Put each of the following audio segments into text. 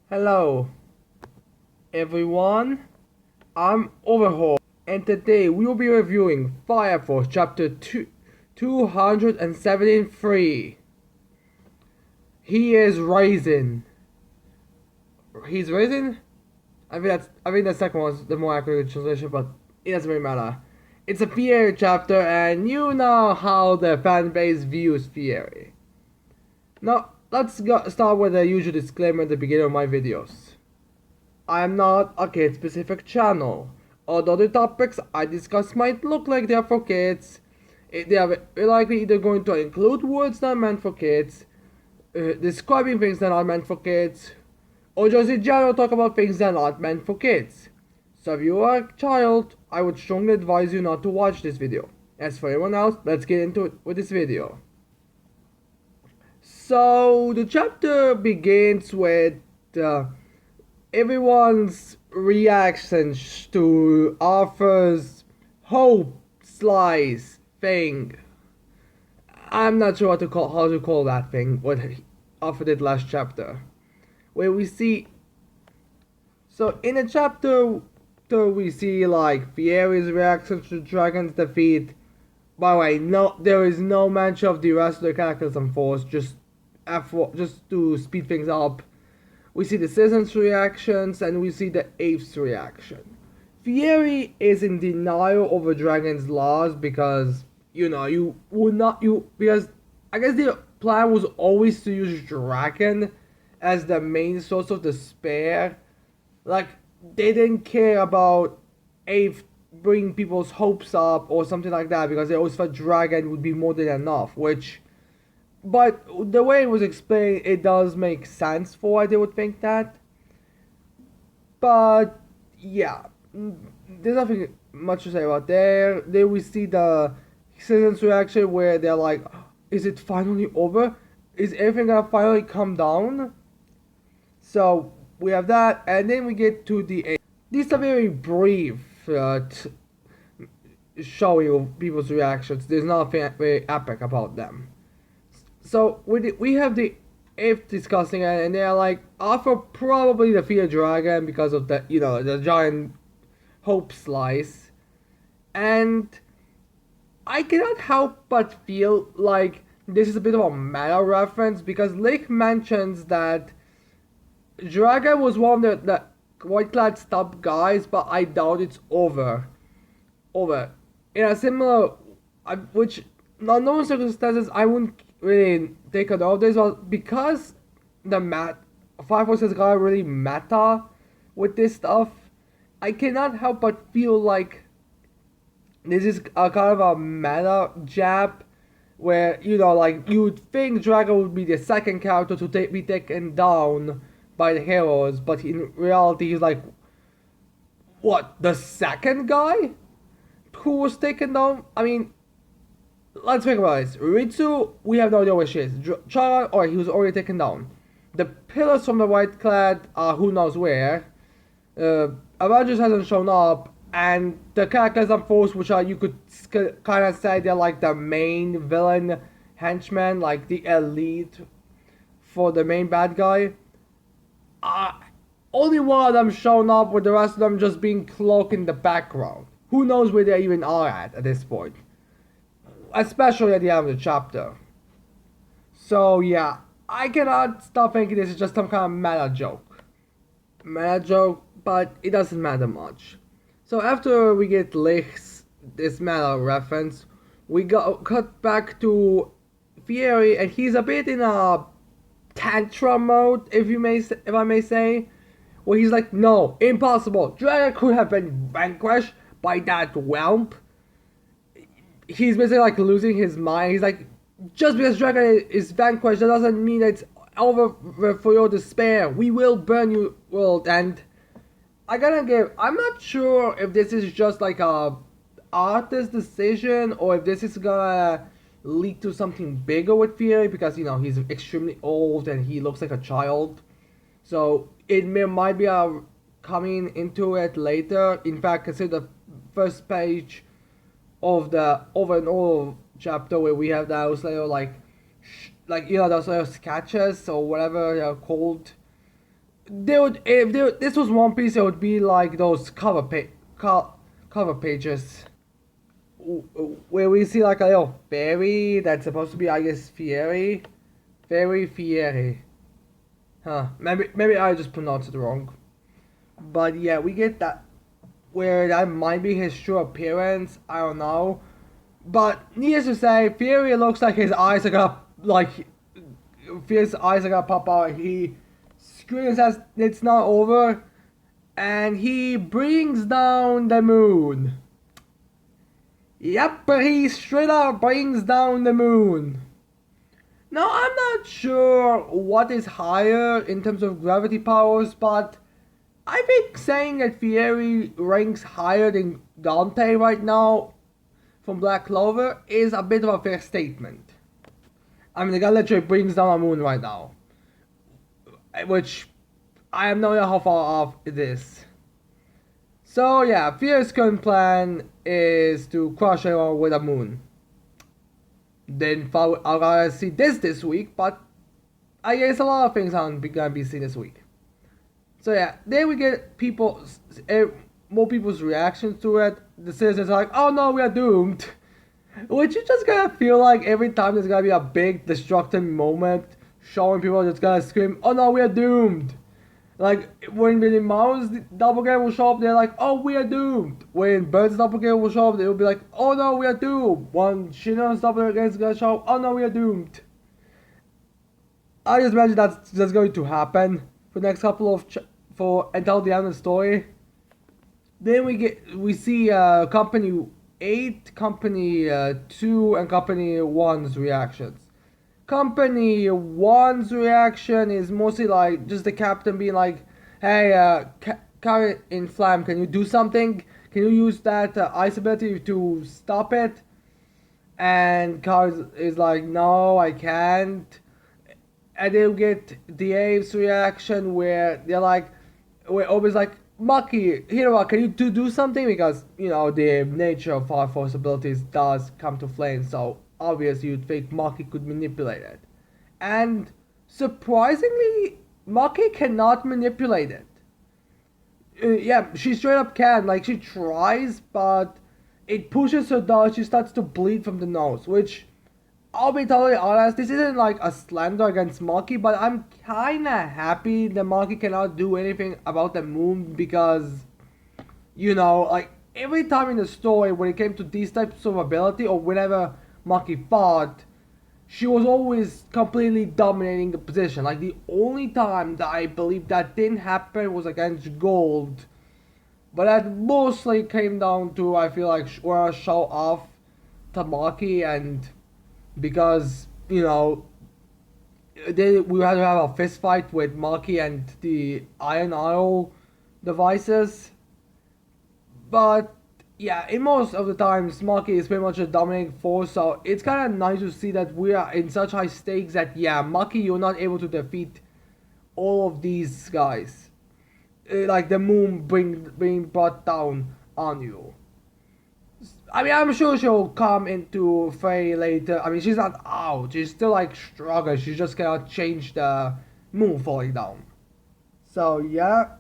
Hello, everyone. I'm Overhaul, and today we will be reviewing Fire Force Chapter 273. He is rising. He's rising? I think the second one was the more accurate translation, but it doesn't really matter. It's a Feari chapter, and you know how the fan base views Feari. Now, start with the usual disclaimer at the beginning of my videos. I am not a kid-specific channel. Although the topics I discuss might look like they are for kids, they are likely either going to include words that are meant for kids, describing things that are meant for kids, or just in general talk about things that are not meant for kids. So if you are a child, I would strongly advise you not to watch this video. As for anyone else, let's get into it with this video. So the chapter begins with everyone's reactions to Arthur's hope slice thing. I'm not sure how to call that thing. What Arthur did last chapter, where we see. So in the chapter, we see like Feari's reaction to Dragon's defeat. By the way, there is no mention of the rest of the characters on Force. Just to speed things up. We see the citizens' reactions, and we see the apes' reaction. Feari is in denial over Dragon's laws because, because I guess the plan was always to use Dragon as the main source of despair. Like, they didn't care about apes bringing people's hopes up or something like that because they always thought Dragon would be more than enough, but the way it was explained, it does make sense for why they would think that. But yeah, there's nothing much to say about there. Then we see the citizens' reaction where they're like, "Is it finally over? Is everything gonna finally come down?" So we have that, and then we get to the. These are very brief showing of people's reactions. There's nothing very epic about them. So we have the apes discussing it, and they're like, Arthur probably defeated Dragon because of the giant hope slice, and I cannot help but feel like this is a bit of a meta reference because Lake mentions that Dragon was one of the white clad stub guys, but I doubt it's over. In a similar, which under no circumstances I wouldn't really take a note of this, but because Fire Force has got really meta with this stuff, I cannot help but feel like this is a kind of a meta jab where like you'd think Dragon would be the second character to be taken down by the heroes, but in reality he's like, what, the second guy who was taken down? I mean, let's think about this. Ritsu, we have no idea where she is. Chara, or he was already taken down. The pillars from the white clad are who knows where. Avengers hasn't shown up, and the characters on Force, which are, you could kind of say they're like the main villain henchmen, like the elite for the main bad guy. Only one of them shown up, with the rest of them just being cloaked in the background. Who knows where they even are at this point. Especially at the end of the chapter. So yeah, I cannot stop thinking this is just some kind of meta joke. But it doesn't matter much. So after we get this meta reference, we cut back to Feari, and he's a bit in a tantrum mode, if I may say, where he's like, no, impossible. Dragon could have been vanquished by that whelp. He's basically like losing his mind. He's like, just because Dragon is vanquished, that doesn't mean it's over for your despair. We will burn you world. And I'm not sure if this is just like a artist decision or if this is gonna lead to something bigger with Feari, because he's extremely old and he looks like a child. So might be coming into it later. In fact, consider the first page of the over and over chapter where we have those little those little sketches or whatever they're called. they would if they, this was One Piece, it would be like those cover pages where we see like a little fairy that's supposed to be, I guess, Feari, Feari. Huh? Maybe I just pronounced it wrong. But yeah, we get that where that might be his true appearance. I don't know. But needless to say, Fury looks like his eyes are gonna Fury's eyes are gonna pop out. He screams as it's not over, and he brings down the moon. Yep, he straight up brings down the moon. Now I'm not sure what is higher in terms of gravity powers, but I think saying that Fieri ranks higher than Dante right now from Black Clover is a bit of a fair statement. I mean, the guy literally brings down a moon right now, which I have no idea how far off it is. So yeah, Fieri's current plan is to crush everyone with a moon. Then I'll gotta see this week, but I guess a lot of things aren't gonna be seen this week. So yeah, then we get more people's reactions to it. The citizens are like, "Oh no, we are doomed," which you just gonna feel like every time there's gonna be a big destructive moment, showing people just gonna scream, "Oh no, we are doomed!" Like when the Mao's doppelganger will show up, they're like, "Oh, we are doomed." When Bird's doppelganger will show up, they will be like, "Oh no, we are doomed." When Shino's doppelganger is gonna show up, "Oh no, we are doomed." I just imagine that's just going to happen for the next couple of for until the end of the story. Then we see Company 8, Company 2, and Company 1's reactions. Company 1's reaction is mostly like just the captain being like, "Hey, Current in Flam, can you do something? Can you use that ice ability to stop it?" And Car is like, "No, I can't." And they'll get the Abe's reaction where they're like, where Obi's like, "Maki, Hiro, can you do something?" Because, you know, the nature of Fire Force abilities does come to flame, so obviously you'd think Maki could manipulate it. And surprisingly, Maki cannot manipulate it. Yeah, she straight up can. Like, she tries, but it pushes her down. She starts to bleed from the nose, which, I'll be totally honest, this isn't like a slander against Maki, but I'm kinda happy that Maki cannot do anything about the moon because, you know, like, every time in the story when it came to these types of ability, or whenever Maki fought, she was always completely dominating the position. Like, the only time that I believe that didn't happen was against Gold, but that mostly came down to, I feel like, where I show off Tamaki, and because, you know, we had to have a fist fight with Maki and the Iron Isle devices. But yeah, in most of the times, Maki is pretty much a dominating force, so it's kind of nice to see that we are in such high stakes that, yeah, Maki, you're not able to defeat all of these guys. Like the moon being brought down on you. I mean, I'm sure she'll come into Faye later. I mean, she's not out. She's still like struggling. She's just gonna change the moon falling down. So yeah,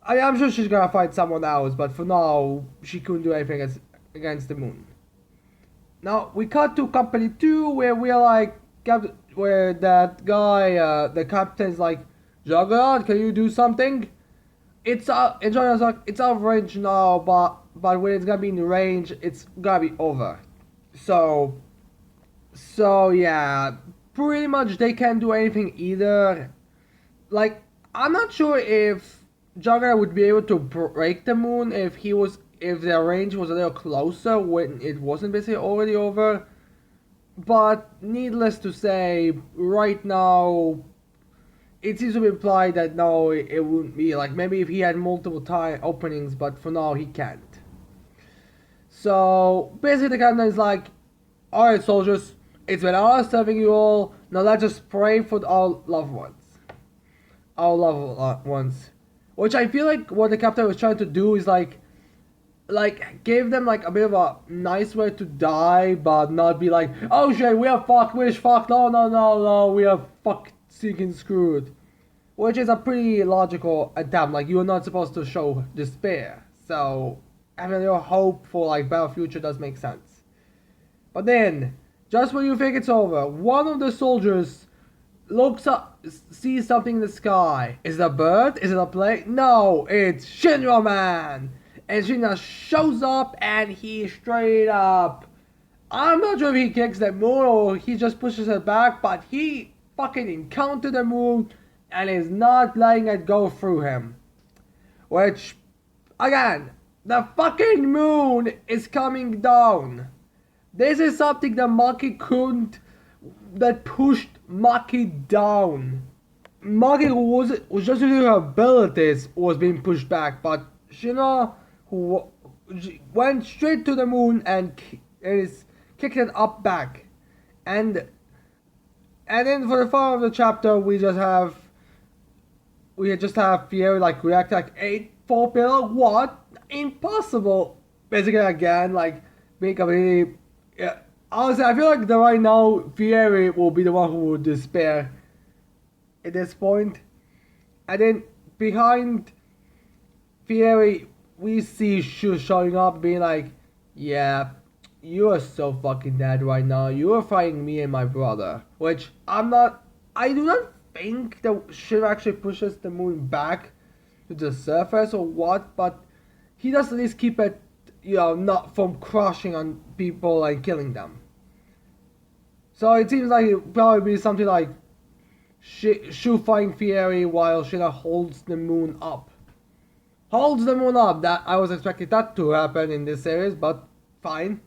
I'm sure she's gonna fight someone else. But for now, she couldn't do anything against the moon. Now we cut to Company 2, where we're like, where that guy, the captain's like, "Juggernaut, can you do something?" It's and Juggernaut's like, "It's out of range now, but when it's gonna be in range, it's gonna be over." So yeah, pretty much they can't do anything either. Like, I'm not sure if Juggernaut would be able to break the moon if the range was a little closer when it wasn't basically already over. But needless to say, right now, it seems to be implied that no, it wouldn't be. Like, maybe if he had multiple time openings, but for now he can't. So basically, the captain is like, "Alright, soldiers, it's been honor serving you all. Now let's just pray for our loved ones. Our loved ones." Which I feel like what the captain was trying to do is like give them like a bit of a nice way to die, but not be like, "Oh shit, we are fucked, we're fucked, no, we are fucked, stinking screwed." which is a pretty logical attempt. Like, you're not supposed to show despair, so having a little hope for like better future does make sense. But then, just when you think it's over, one of the soldiers looks up, sees something in the sky. Is it a bird? Is it a plane? No, it's Shinra Man! And Shinra shows up and he straight up, I'm not sure if he kicks the moon or he just pushes it back, but he fucking encountered the moon and is not letting it go through him. Which, again, the fucking moon is coming down. This is something that Maki couldn't, that pushed Maki down. Maki, who was just using her abilities, was being pushed back, but Shina, who went straight to the moon and is kicked it up back. And then for the final of the chapter, we just have Feari like react like 8-4 pillar. What? Impossible. Basically again, like make a really. Yeah, honestly, I feel like right now Feari will be the one who will despair at this point. And then behind Feari, we see Shu showing up, being like, "Yeah, you are so fucking dead right now. You are fighting me and my brother." Which I do not think that Shu actually pushes the moon back to the surface or what, but he does at least keep it, not from crushing on people and killing them. So it seems like it would probably be something like Shu fighting Feari while Shina holds the moon up. Holds the moon up! That I was expecting that to happen in this series, but fine.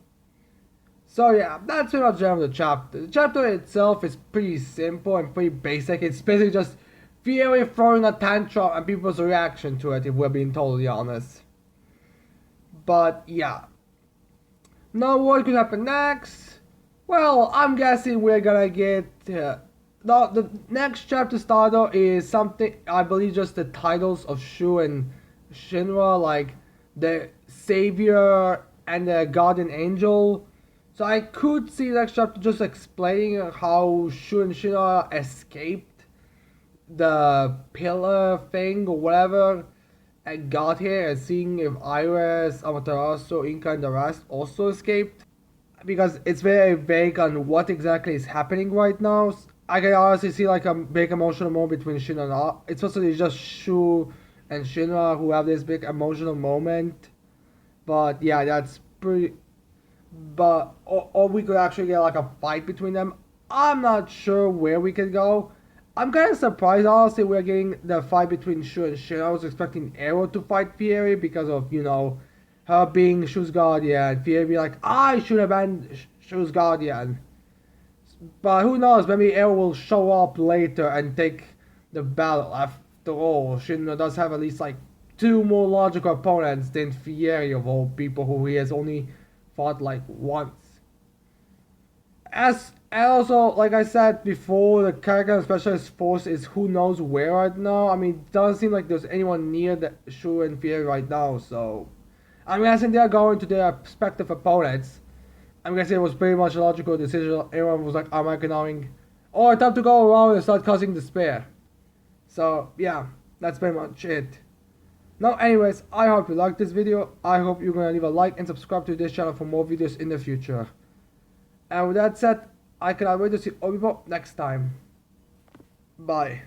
So yeah, that's pretty much the end of the chapter. The chapter itself is pretty simple and pretty basic. It's basically just Feari throwing a tantrum and people's reaction to it, if we're being totally honest. But yeah. Now what could happen next? Well, I'm guessing we're gonna get... the next chapter starter is something, I believe just the titles of Shu and Shinra, like the Savior and the Guardian Angel. So I could see the next chapter just explaining how Shu and Shinra escaped the pillar thing or whatever and got here, and seeing if Iris, Amaterasu, Inca and the rest also escaped. Because it's very vague on what exactly is happening right now. I can honestly see like a big emotional moment between Shinra and it's supposed to be just Shu and Shinra who have this big emotional moment. But yeah, that's pretty... But, or we could actually get like a fight between them. I'm not sure where we could go. I'm kind of surprised, honestly, we're getting the fight between Shu and Shin. I was expecting Arrow to fight Feari because of, her being Shu's guardian. Feari be like, I should have been Shu's guardian. But who knows, maybe Arrow will show up later and take the battle. After all, Shin does have at least like 2 more logical opponents than Feari of all people, who he has only fought like once. And also, like I said before, the character specialist force is who knows where right now. I mean, it doesn't seem like there's anyone near the Shu and Feari right now, so I'm guessing they're going to their respective opponents. I'm guessing it was pretty much a logical decision. Everyone was like, I'm economing. Oh, time to go around and start causing despair. So, yeah, that's pretty much it. Now, anyways, I hope you liked this video. I hope you're gonna leave a like and subscribe to this channel for more videos in the future. And with that said, I cannot wait to see all people next time. Bye.